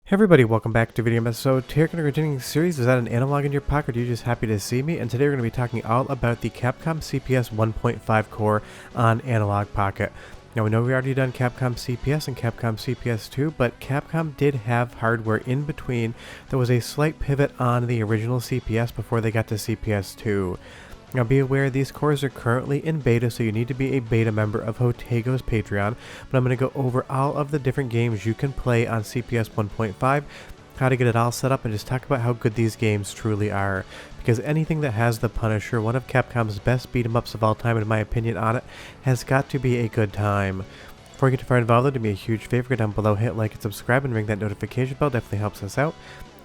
Hey everybody, welcome back to video episode. Today we're going to continue the series. Is that an analog in your pocket? Are you just happy to see me? And today we're going to be talking all about the Capcom CPS 1.5 core on Analogue Pocket. Now we know we've already done Capcom CPS and Capcom CPS 2, but Capcom did have hardware in between. There was a slight pivot on the original CPS before they got to CPS 2. Now be aware these cores are currently in beta, so you need to be a beta member of Jotego's Patreon, but I'm going to go over all of the different games you can play on CPS 1.5, how to get it all set up, and just talk about how good these games truly are. Because anything that has the Punisher, one of Capcom's best beat-em-ups of all time in my opinion on it, has got to be a good time. Before you get too far involved, do me a huge favor, go down below, hit like and subscribe, and ring that notification bell, definitely helps us out.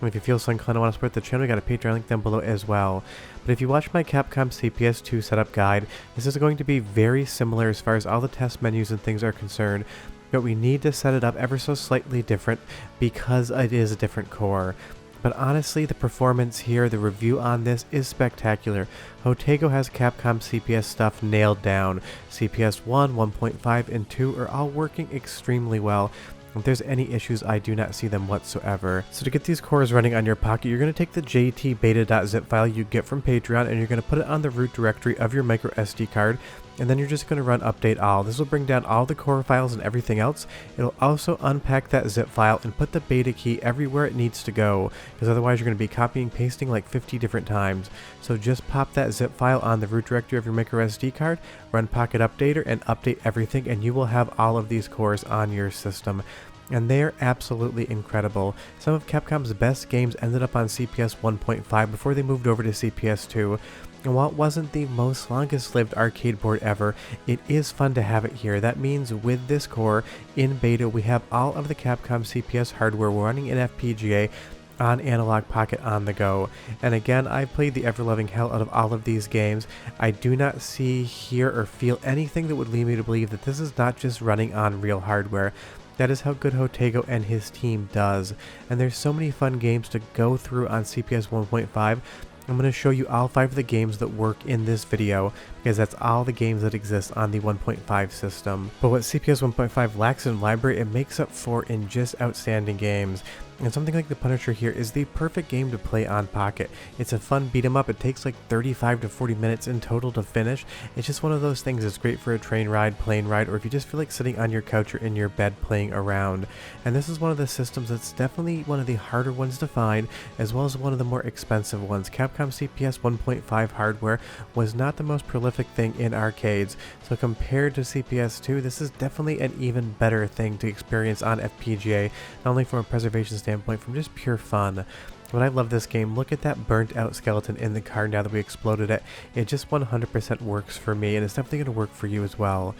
And if you feel so inclined to want to support the channel, we got a Patreon link down below as well. But if you watch my Capcom CPS 2 setup guide, this is going to be very similar as far as all the test menus and things are concerned, but we need to set it up ever so slightly different because it is a different core. But honestly, the performance here, the review on this is spectacular. Jotego has Capcom CPS stuff nailed down. CPS 1, 1.5, and 2 are all working extremely well. If there's any issues, I do not see them whatsoever. So to get these cores running on your pocket, you're going to take the jtbeta.zip file you get from Patreon and you're going to put it on the root directory of your micro SD card, and then you're just going to run update all. This will bring down all the core files and everything else. It'll also unpack that zip file and put the beta key everywhere it needs to go, because otherwise you're going to be copying pasting like 50 different times. So just pop that zip file on the root directory of your micro SD card, run Pocket Updater, and update everything, and you will have all of these cores on your system. And they're absolutely incredible. Some of Capcom's best games ended up on CPS 1.5 before they moved over to CPS 2. And while it wasn't the most longest lived arcade board ever, it is fun to have it here. That means with this core in beta, we have all of the Capcom CPS hardware running in FPGA on Analogue Pocket on the go. And again, I played the ever-loving hell out of all of these games. I do not see, hear, or feel anything that would lead me to believe that this is not just running on real hardware. That is how good Jotego and his team does. And there's so many fun games to go through on CPS 1.5. I'm going to show you all 5 of the games that work in this video, because that's all the games that exist on the 1.5 system. But what CPS 1.5 lacks in library, it makes up for in just outstanding games. And something like the Punisher here is the perfect game to play on Pocket. It's a fun beat 'em up. It takes like 35 to 40 minutes in total to finish. It's just one of those things that's great for a train ride, plane ride, or if you just feel like sitting on your couch or in your bed playing around. And this is one of the systems that's definitely one of the harder ones to find, as well as one of the more expensive ones. Capcom CPS 1.5 hardware was not the most prolific thing in arcades, so compared to CPS 2, this is definitely an even better thing to experience on FPGA, not only from a preservation standpoint, from just pure fun. But I love this game. Look at that burnt out skeleton in the car now that we exploded it. It just 100% works for me, and it's definitely going to work for you as well.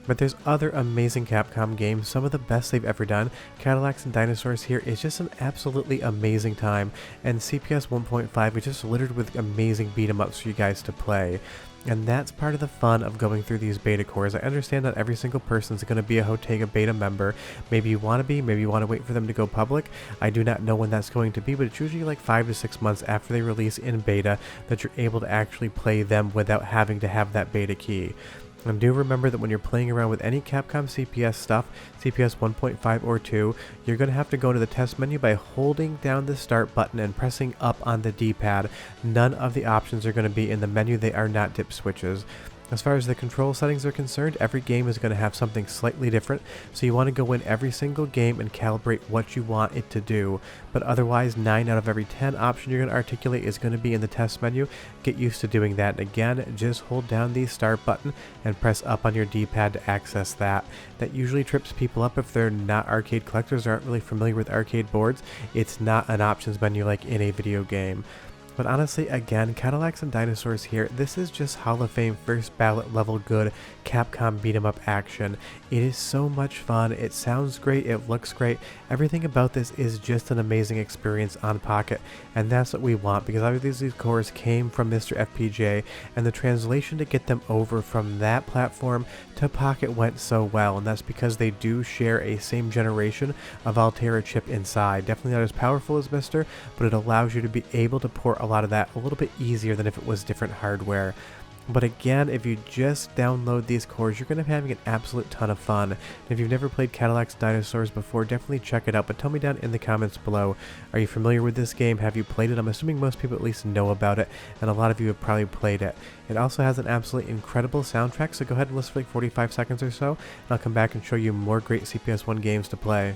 But there's other amazing Capcom games, some of the best they've ever done. Cadillacs and Dinosaurs here is just an absolutely amazing time, and CPS 1.5 is just littered with amazing beat 'em ups for you guys to play. And that's part of the fun of going through these beta cores. I understand not every single person is going to be a Jotego beta member. Maybe you want to be, maybe you want to wait for them to go public. I do not know when that's going to be, but it's usually like 5 to 6 months after they release in beta that you're able to actually play them without having to have that beta key. And do remember that when you're playing around with any Capcom CPS stuff, CPS 1.5 or 2, you're going to have to go to the test menu by holding down the start button and pressing up on the D-pad. None of the options are going to be in the menu. They are not dip switches. As far as the control settings are concerned, every game is going to have something slightly different, so you want to go in every single game and calibrate what you want it to do. But otherwise, 9 out of every 10 option you're going to articulate is going to be in the test menu. Get used to doing that. And again, just hold down the start button and press up on your D-pad to access that. That usually trips people up if they're not arcade collectors or aren't really familiar with arcade boards. It's not an options menu like in a video game. But honestly, again, Cadillacs and Dinosaurs here, this is just Hall of Fame first ballot level good Capcom beat 'em up action. It is so much fun, it sounds great, it looks great, everything about this is just an amazing experience on Pocket, and that's what we want, because obviously these cores came from Mr. FPGA, and the translation to get them over from that platform to Pocket went so well, and that's because they do share a same generation of Altera chip inside. Definitely not as powerful as Mr., but it allows you to be able to port a lot of that a little bit easier than if it was different hardware. But again, if you just download these cores, you're going to be having an absolute ton of fun. And if you've never played Cadillacs and Dinosaurs before, definitely check it out. But tell me down in the comments below, are you familiar with this game? Have you played it? I'm assuming most people at least know about it, and a lot of you have probably played it. It also has an absolutely incredible soundtrack, so go ahead and listen for like 45 seconds or so, and I'll come back and show you more great CPS 1 games to play.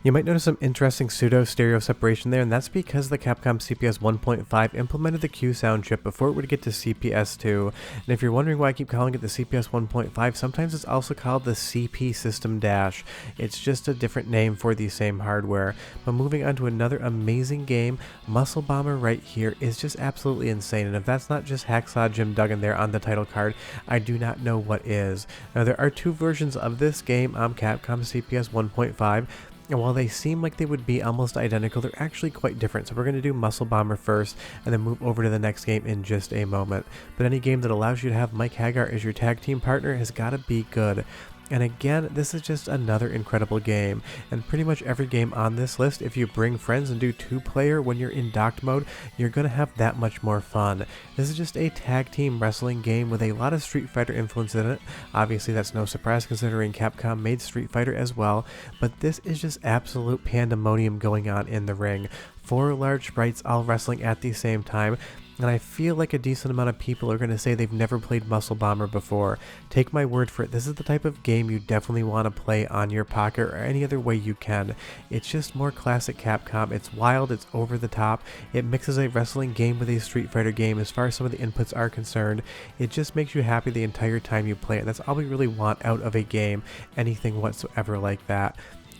You might notice some interesting pseudo-stereo separation there, and that's because the Capcom CPS 1.5 implemented the Q sound chip before it would get to CPS 2. And if you're wondering why I keep calling it the CPS 1.5, sometimes it's also called the CP System Dash. It's just a different name for the same hardware. But moving on to another amazing game, Muscle Bomber right here is just absolutely insane. And if that's not just Hacksaw Jim Duggan there on the title card, I do not know what is. Now there are two versions of this game on Capcom CPS 1.5. And while they seem like they would be almost identical, they're actually quite different. So we're going to do Muscle Bomber first and then move over to the next game in just a moment. But any game that allows you to have Mike Hagar as your tag team partner has got to be good. And again, this is just another incredible game, and pretty much every game on this list, if you bring friends and do 2-player when you're in docked mode, you're going to have that much more fun. This is just a tag team wrestling game with a lot of Street Fighter influence in it. Obviously that's no surprise considering Capcom made Street Fighter as well, but this is just absolute pandemonium going on in the ring. 4 large sprites all wrestling at the same time. And I feel like a decent amount of people are going to say they've never played Muscle Bomber before. Take my word for it, this is the type of game you definitely want to play on your Pocket or any other way you can. It's just more classic Capcom, it's wild, it's over the top, it mixes a wrestling game with a Street Fighter game as far as some of the inputs are concerned. It just makes you happy the entire time you play it. That's all we really want out of a game, anything whatsoever like that.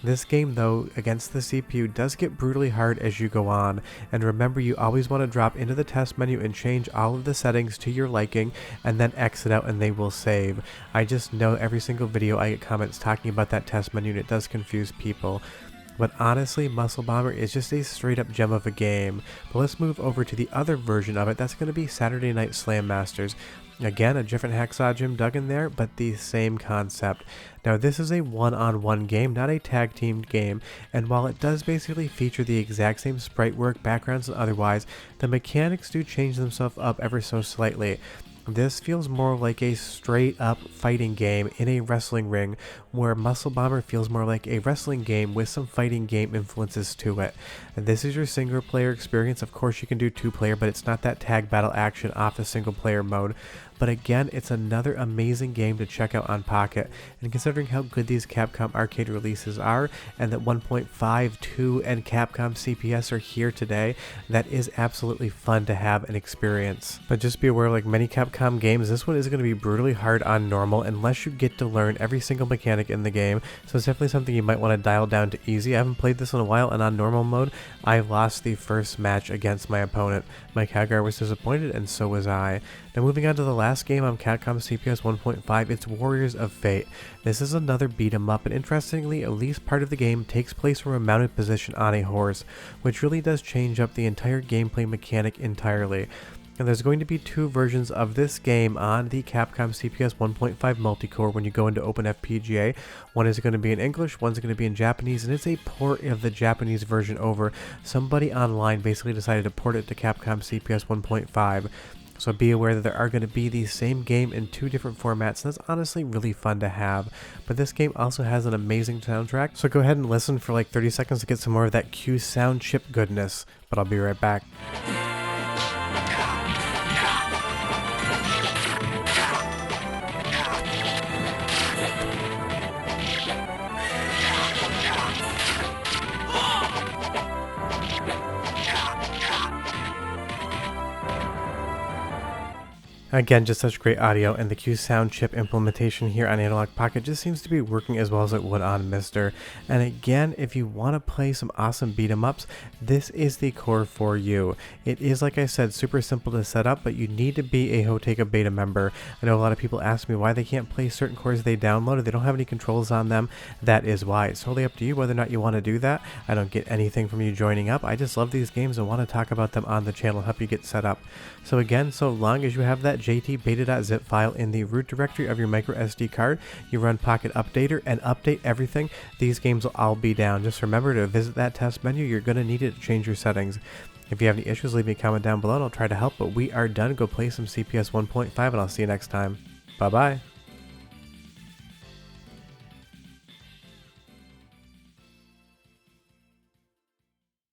This game though, against the CPU, does get brutally hard as you go on, and remember you always want to drop into the test menu and change all of the settings to your liking, and then exit out and they will save. I just know every single video I get comments talking about that test menu and it does confuse people. But honestly, Muscle Bomber is just a straight up gem of a game. But let's move over to the other version of it, that's going to be Saturday Night Slam Masters. Again, a different Hacksaw Jim Duggan there, but the same concept. Now this is a one-on-one game, not a tag teamed game, and while it does basically feature the exact same sprite work, backgrounds, and otherwise, the mechanics do change themselves up ever so slightly. This feels more like a straight up fighting game in a wrestling ring, where Muscle Bomber feels more like a wrestling game with some fighting game influences to it. And this is your single player experience. Of course you can do 2-player, but it's not that tag battle action off the single player mode. But again, it's another amazing game to check out on Pocket, and considering how good these Capcom arcade releases are, and that 1.5, 2, and Capcom CPS are here today, that is absolutely fun to have and experience. But just be aware, like many Capcom games, this one is going to be brutally hard on normal unless you get to learn every single mechanic in the game, so it's definitely something you might want to dial down to easy. I haven't played this in a while, and on normal mode, I lost the first match against my opponent. Mike Hagar was disappointed, and so was I. Now moving on to the last game on Capcom CPS 1.5, it's Warriors of Fate. This is another beat 'em up, and interestingly, at least part of the game takes place from a mounted position on a horse, which really does change up the entire gameplay mechanic entirely. And there's going to be 2 versions of this game on the Capcom CPS 1.5 multicore when you go into OpenFPGA. One is going to be in English, one's going to be in Japanese, and it's a port of the Japanese version over. Somebody online basically decided to port it to Capcom CPS 1.5. So be aware that there are going to be the same game in 2 different formats, and that's honestly really fun to have. But this game also has an amazing soundtrack, so go ahead and listen for like 30 seconds to get some more of that Q sound chip goodness. But I'll be right back. Again, just such great audio, and the Q Sound chip implementation here on Analogue Pocket just seems to be working as well as it would on Mister. And again, if you want to play some awesome beat 'em ups, this is the core for you. It is, like I said, super simple to set up, but you need to be a Jotego beta member. I know a lot of people ask me why they can't play certain cores they downloaded. They don't have any controls on them. That is why. It's totally up to you whether or not you want to do that. I don't get anything from you joining up. I just love these games and want to talk about them on the channel, help you get set up. So again, so long as you have that jtbeta.zip file in the root directory of your micro SD card, you run Pocket Updater and update everything, these games will all be down. Just remember to visit that test menu. You're going to need it to change your settings. If you have any issues, leave me a comment down below and I'll try to help, but we are done. Go play some CPS 1.5 and I'll see you next time. Bye bye.